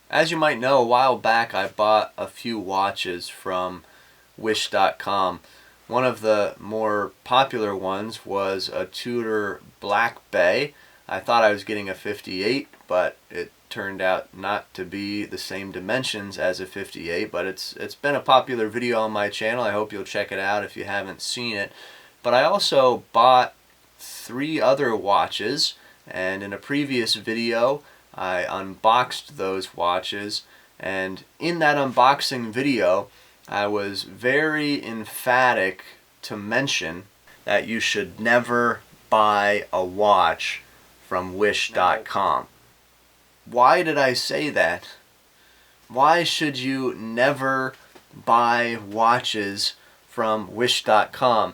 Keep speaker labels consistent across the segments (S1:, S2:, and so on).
S1: As you might know, a while back I bought a few watches from Wish.com. One of the more popular ones was a Tudor Black Bay. I thought I was getting a 58, but it turned out not to be the same dimensions as a 58, but it's been a popular video on my channel. I hope you'll check it out if you haven't seen it. But I also bought 3 other watches, and in a previous video I unboxed those watches, and in that unboxing video I was very emphatic to mention that you should never buy a watch from Wish.com. Why did I say that? Why should you never buy watches from Wish.com?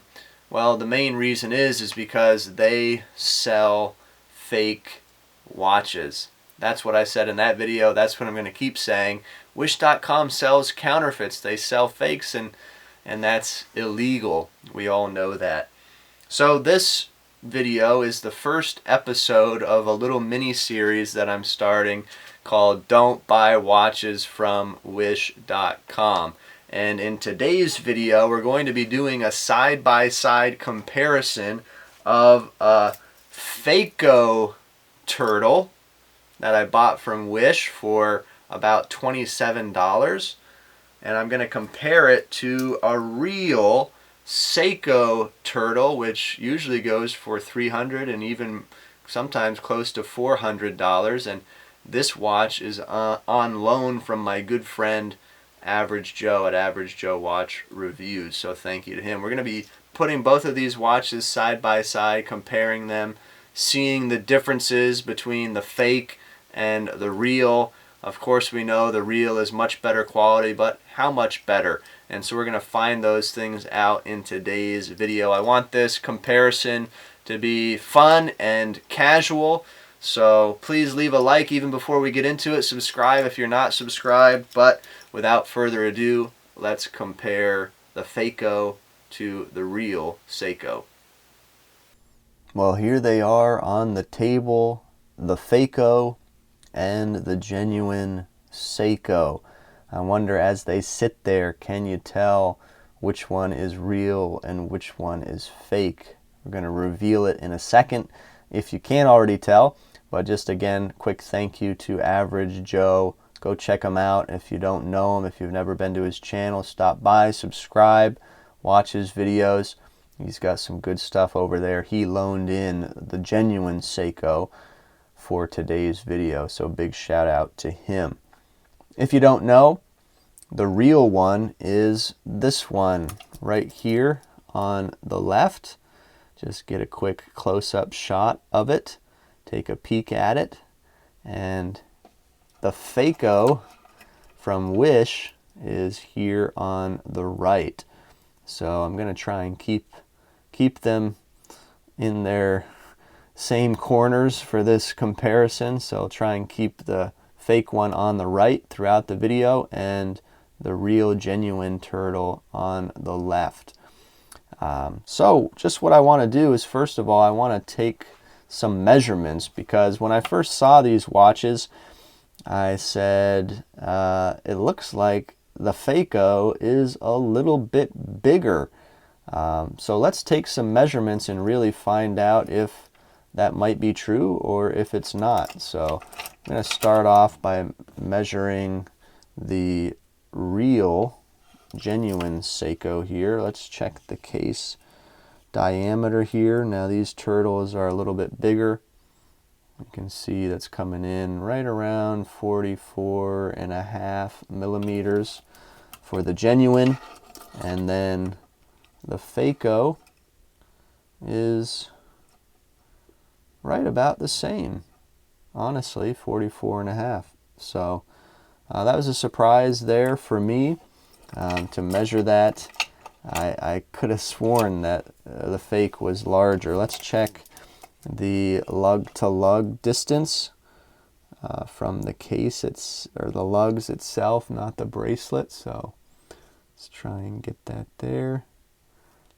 S1: Well, the main reason is because they sell fake watches. That's what I said in that video. That's what I'm going to keep saying. Wish.com sells counterfeits. They sell fakes, and that's illegal. We all know that. So this video is the first episode of a little mini series that I'm starting called Don't Buy Watches from Wish.com. And in today's video, we're going to be doing a side-by-side comparison of a Feiko Turtle that I bought from Wish for about $27. And I'm going to compare it to a real Seiko Turtle, which usually goes for $300 and even sometimes close to $400. And this watch is on loan from my good friend Average Joe at Average Joe Watch Reviews, so thank you to him. We're going to be putting both of these watches side by side, comparing them, seeing the differences between the fake and the real. Of course, we know the real is much better quality, but how much better? And so we're going to find those things out in today's video. I want this comparison to be fun and casual, so please leave a like even before we get into it. Subscribe if you're not subscribed. But without further ado, let's compare the Feiko to the real Seiko. Well, here they are on the table, the Feiko and the genuine Seiko. I wonder, as they sit there, can you tell which one is real and which one is fake? We're going to reveal it in a second if you can't already tell. But just again, quick thank you to Average Joe. Go check him out if you don't know him. If you've never been to his channel, stop by, subscribe, watch his videos. He's got some good stuff over there. He loaned in the genuine Seiko for today's video, so big shout out to him. If you don't know, the real one is this one right here on the left. Just get a quick close-up shot of it. Take a peek at it. And the Feiko from Wish is here on the right. So I'm going to try and keep them in their same corners for this comparison. So I'll try and keep the fake one on the right throughout the video and the real genuine turtle on the left. So just what I want to do is, first of all, I want to take some measurements, because when I first saw these watches, I said it looks like the Feiko is a little bit bigger. So let's take some measurements and really find out if that might be true or if it's not. So I'm going to start off by measuring the real genuine Seiko here. Let's check the case diameter here. Now these turtles are a little bit bigger. You can see that's coming in right around 44.5 millimeters for the genuine, and then the Feiko is right about the same, honestly, 44.5. So that was a surprise there for me to measure that. I could have sworn that the fake was larger. Let's check the lug-to-lug distance from the case, or the lugs itself, not the bracelet. So let's try and get that there.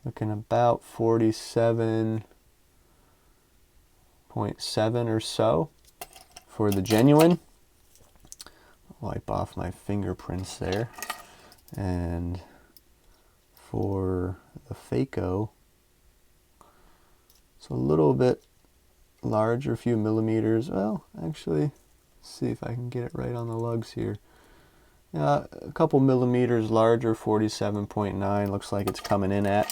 S1: Looking about 47.7 or so for the genuine. wipe off my fingerprints there. And for the Feiko, it's a little bit larger, a few millimeters. Well, actually, let's see if I can get it right on the lugs here. A couple millimeters larger, 47.9 looks like it's coming in at.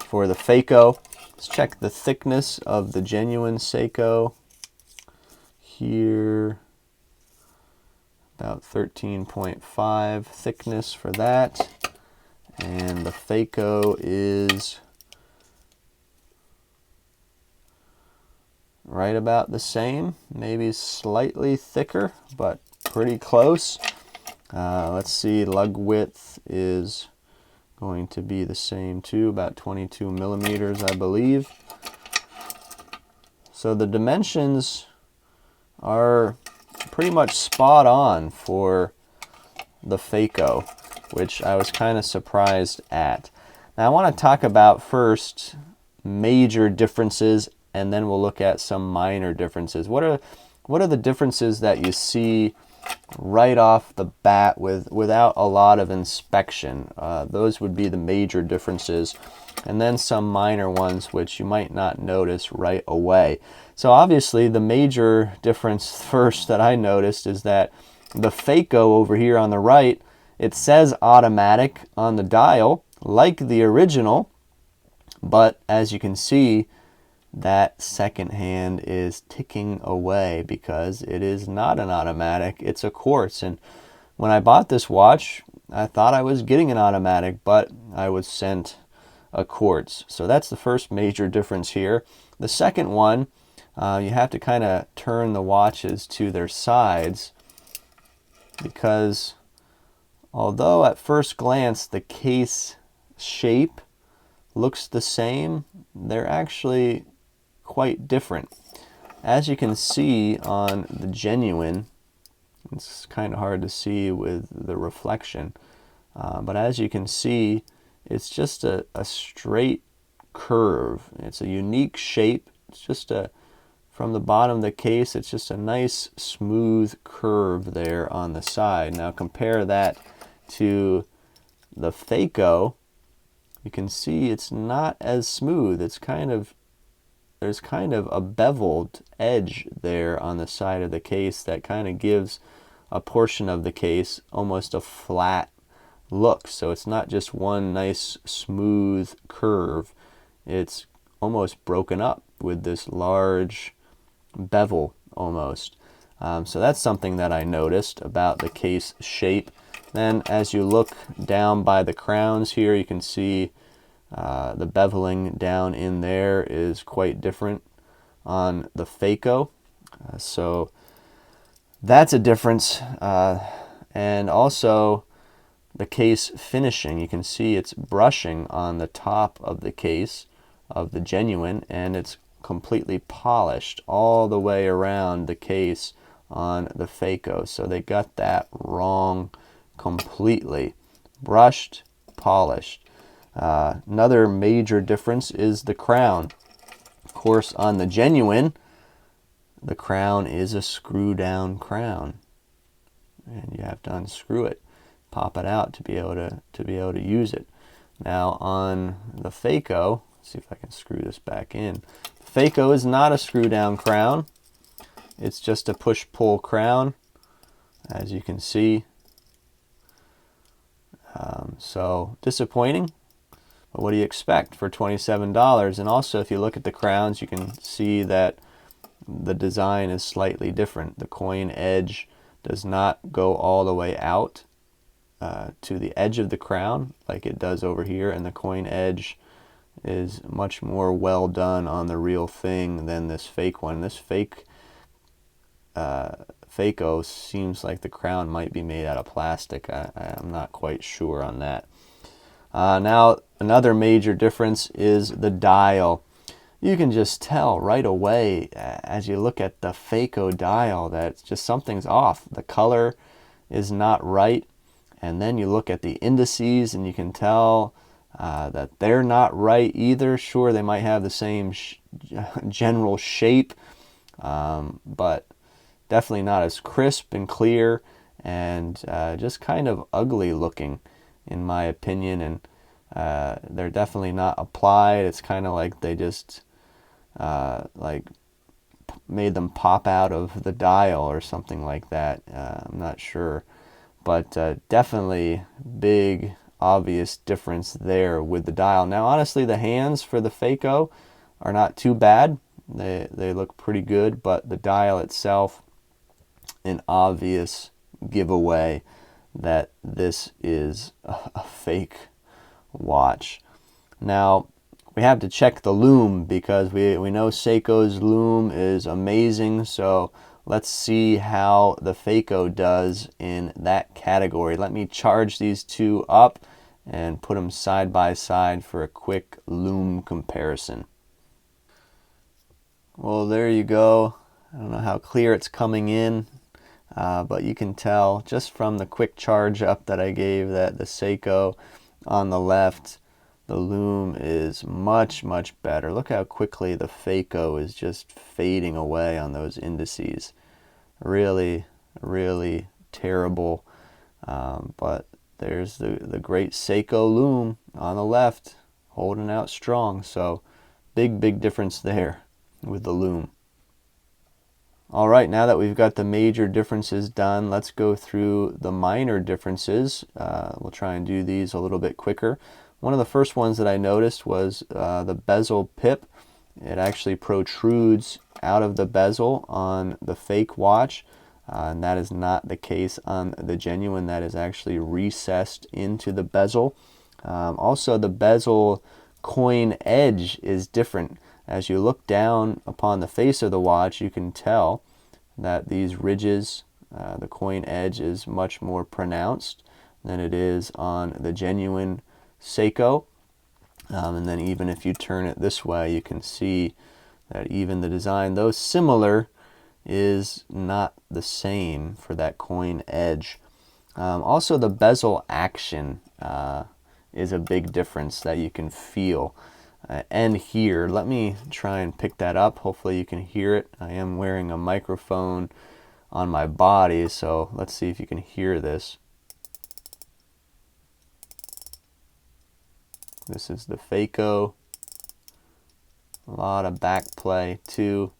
S1: For the Feiko, let's check the thickness of the genuine Seiko. Here, about 13.5 thickness for that. And the Feiko is right about the same, maybe slightly thicker, but pretty close. Let's see, lug width is going to be the same too, about 22 millimeters, I believe. So the dimensions are pretty much spot on for the Feiko, which I was kind of surprised at. Now I want to talk about first major differences, and then we'll look at some minor differences. What are the differences that you see right off the bat without a lot of inspection? Those would be the major differences, and then some minor ones which you might not notice right away. So obviously the major difference first that I noticed is that the Feiko over here on the right, it says automatic on the dial like the original, but as you can see, that second hand is ticking away because it is not an automatic, it's a quartz. And when I bought this watch, I thought I was getting an automatic, but I was sent a quartz. So that's the first major difference here. The second one, you have to kind of turn the watches to their sides, because although at first glance the case shape looks the same, they're actually quite different. As you can see on the genuine, it's kind of hard to see with the reflection, but as you can see, it's just a straight curve. It's a unique shape. It's just from the bottom of the case, it's just a nice smooth curve there on the side. Now compare that to the Feiko. You can see it's not as smooth. It's there's kind of a beveled edge there on the side of the case that kind of gives a portion of the case almost a flat look. So it's not just one nice smooth curve. It's almost broken up with this large bevel almost. So that's something that I noticed about the case shape. Then as you look down by the crowns here, you can see the beveling down in there is quite different on the Feiko. So that's a difference. And also the case finishing. You can see it's brushing on the top of the case of the genuine, and it's completely polished all the way around the case on the Feiko. So they got that wrong completely. Brushed, polished. Another major difference is the crown. Of course, on the genuine, the crown is a screw down crown, and you have to unscrew it, pop it out to be able to use it. Now on the Feiko, let's see if I can screw this back in. The Feiko is not a screw down crown. It's just a push pull crown, as you can see. So disappointing. But what do you expect for $27? And also, if you look at the crowns, you can see that the design is slightly different. The coin edge does not go all the way out to the edge of the crown like it does over here, and the coin edge is much more well done on the real thing than this fake one. This fake Feiko seems like the crown might be made out of plastic. I'm not quite sure on that. Now, another major difference is the dial. You can just tell right away as you look at the Feiko dial that just something's off. The color is not right. And then you look at the indices and you can tell that they're not right either. Sure, they might have the same general shape, but definitely not as crisp and clear. and just kind of ugly looking in my opinion, and they're definitely not applied. It's kind of like they just like made them pop out of the dial or something like that. I'm not sure, but definitely big obvious difference there with the dial. Now honestly, the hands for the Feiko are not too bad. They look pretty good, but the dial itself, an obvious giveaway that this is a fake watch. Now we have to check the Lume because we know Seiko's Lume is amazing, so let's see how the Feiko does in that category. Let me charge these two up and put them side by side for a quick Lume comparison. Well, there you go. I don't know how clear it's coming in, but you can tell just from the quick charge up that I gave that the Seiko on the left, the Lume is much, much better. Look how quickly the Feiko is just fading away on those indices. Really, really terrible. But there's the great Seiko Lume on the left, holding out strong. So big, big difference there with the Lume. All right, now that we've got the major differences done, let's go through the minor differences. We'll try and do these a little bit quicker. One of the first ones that I noticed was the bezel pip. It actually protrudes out of the bezel on the fake watch, and that is not the case on the genuine. That is actually recessed into the bezel. Also, the bezel coin edge is different. As you look down upon the face of the watch, you can tell that these ridges, the coin edge is much more pronounced than it is on the genuine Seiko. And then even if you turn it this way, you can see that even the design, though similar, is not the same for that coin edge. Also, the bezel action is a big difference that you can feel and hear. Let me try and pick that up. Hopefully you can hear it. I am wearing a microphone on my body, so let's see if you can hear this. This is the Feiko. A lot of back play too,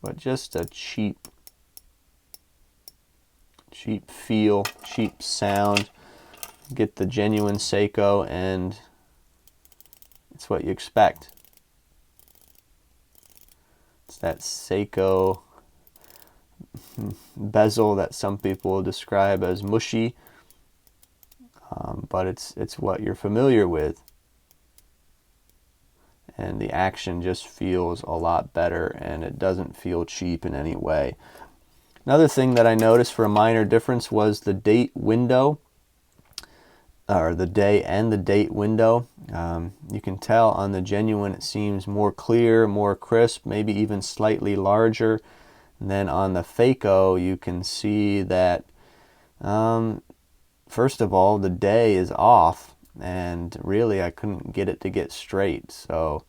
S1: but just a cheap feel, cheap sound. Get the genuine Seiko and it's what you expect. It's that Seiko bezel that some people describe as mushy. But it's what you're familiar with, and the action just feels a lot better, and it doesn't feel cheap in any way. Another thing that I noticed for a minor difference was the date window, or the day and the date window. You can tell on the genuine it seems more clear, more crisp, maybe even slightly larger. And then on the Feiko you can see that first of all, the day is off, and really I couldn't get it to get straight. So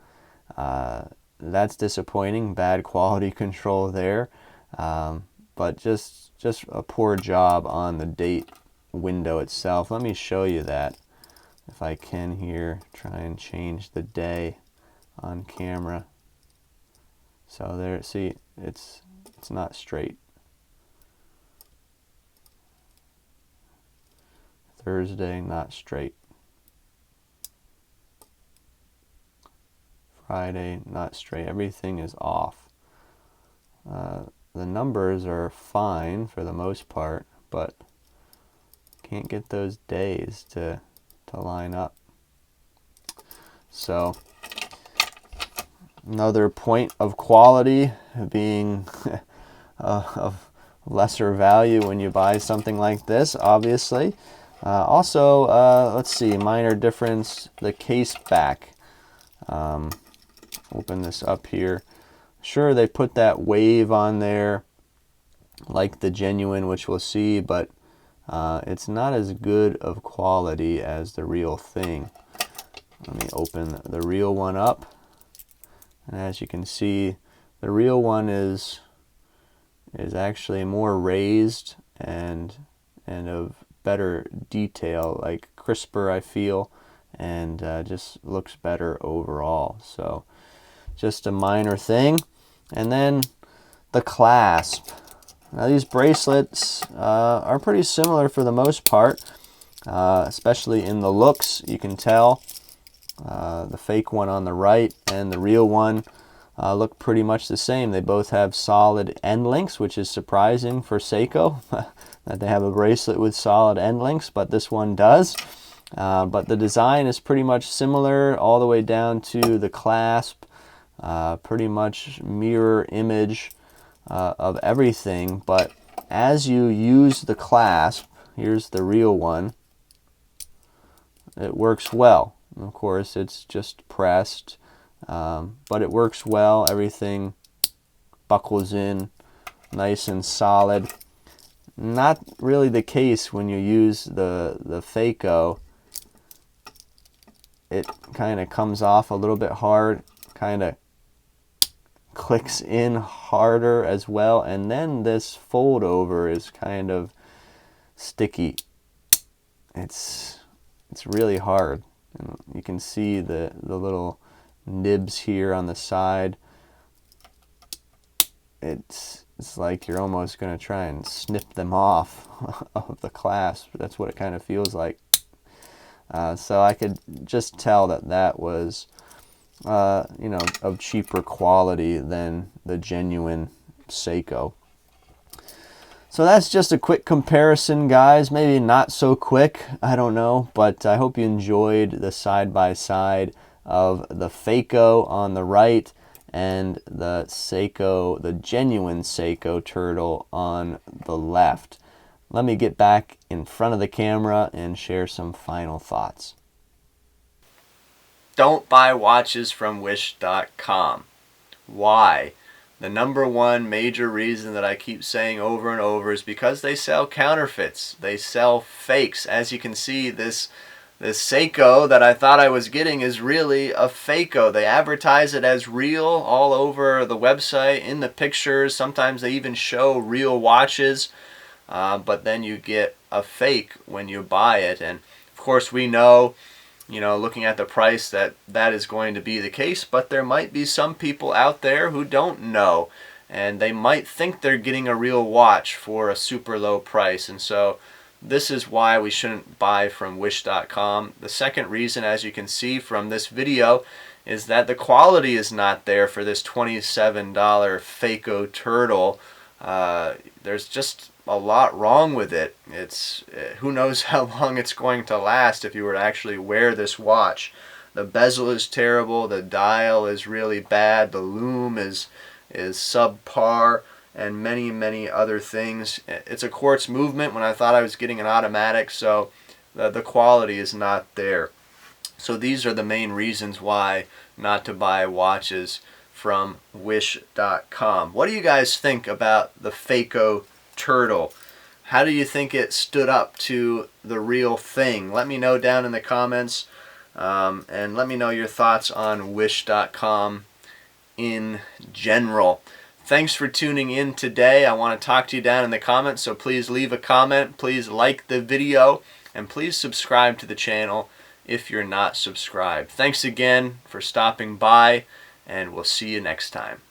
S1: that's disappointing. Bad quality control there. But just a poor job on the date window itself. Let me show you that if I can here. Try and change the day on camera. So there, see, it's not straight. Thursday, not straight. Friday, not straight. Everything is off. The numbers are fine for the most part, but can't get those days to line up. So another point of quality being of lesser value when you buy something like this, obviously. Also, let's see, minor difference, the case back. Open this up here. Sure, they put that wave on there like the genuine, which we'll see, but it's not as good of quality as the real thing. Let me open the real one up. And as you can see, the real one is is actually more raised and of better detail, like crisper I feel, and just looks better overall. So just a minor thing. And then the clasp. Now these bracelets are pretty similar for the most part, especially in the looks. You can tell the fake one on the right and the real one look pretty much the same. They both have solid end links, which is surprising for Seiko that they have a bracelet with solid end links, but this one does. But the design is pretty much similar all the way down to the clasp, pretty much mirror image of everything. But as you use the clasp, here's the real one, it works well. Of course, it's just pressed, but it works well. Everything buckles in nice and solid. Not really the case when you use the Feiko. It kind of comes off a little bit hard, kind of clicks in harder as well, and then this fold over is kind of sticky. It's really hard. And you can see the little nibs here on the side. It's like you're almost going to try and snip them off of the clasp. That's what it kind of feels like. So I could just tell that was, you know, of cheaper quality than the genuine Seiko. So that's just a quick comparison, guys. Maybe not so quick, I don't know, but I hope you enjoyed the side-by-side of the Feiko on the right and the Seiko, the genuine Seiko Turtle on the left. Let me get back in front of the camera and share some final thoughts. Don't buy watches from wish.com. Why? The number one major reason that I keep saying over and over is because they sell counterfeits. They sell fakes. As you can see, this Seiko that I thought I was getting is really a Feiko. They advertise it as real all over the website, in the pictures. Sometimes they even show real watches, but then you get a fake when you buy it. And of course we know, you know, looking at the price, that is going to be the case, but there might be some people out there who don't know, and they might think they're getting a real watch for a super low price. And so this is why we shouldn't buy from wish.com. The second reason, as you can see from this video, is that the quality is not there for this $27 Feiko Turtle. There's just a lot wrong with it. It's who knows how long it's going to last if you were to actually wear this watch. The bezel is terrible, the dial is really bad, the lume is subpar, and many other things. It's a quartz movement when I thought I was getting an automatic, so the quality is not there. So these are the main reasons why not to buy watches from wish.com. What do you guys think about the Feiko Turtle? How do you think it stood up to the real thing? Let me know down in the comments, and let me know your thoughts on wish.com in general. Thanks for tuning in today. I want to talk to you down in the comments, so please leave a comment, please like the video, and please subscribe to the channel if you're not subscribed. Thanks again for stopping by, and we'll see you next time.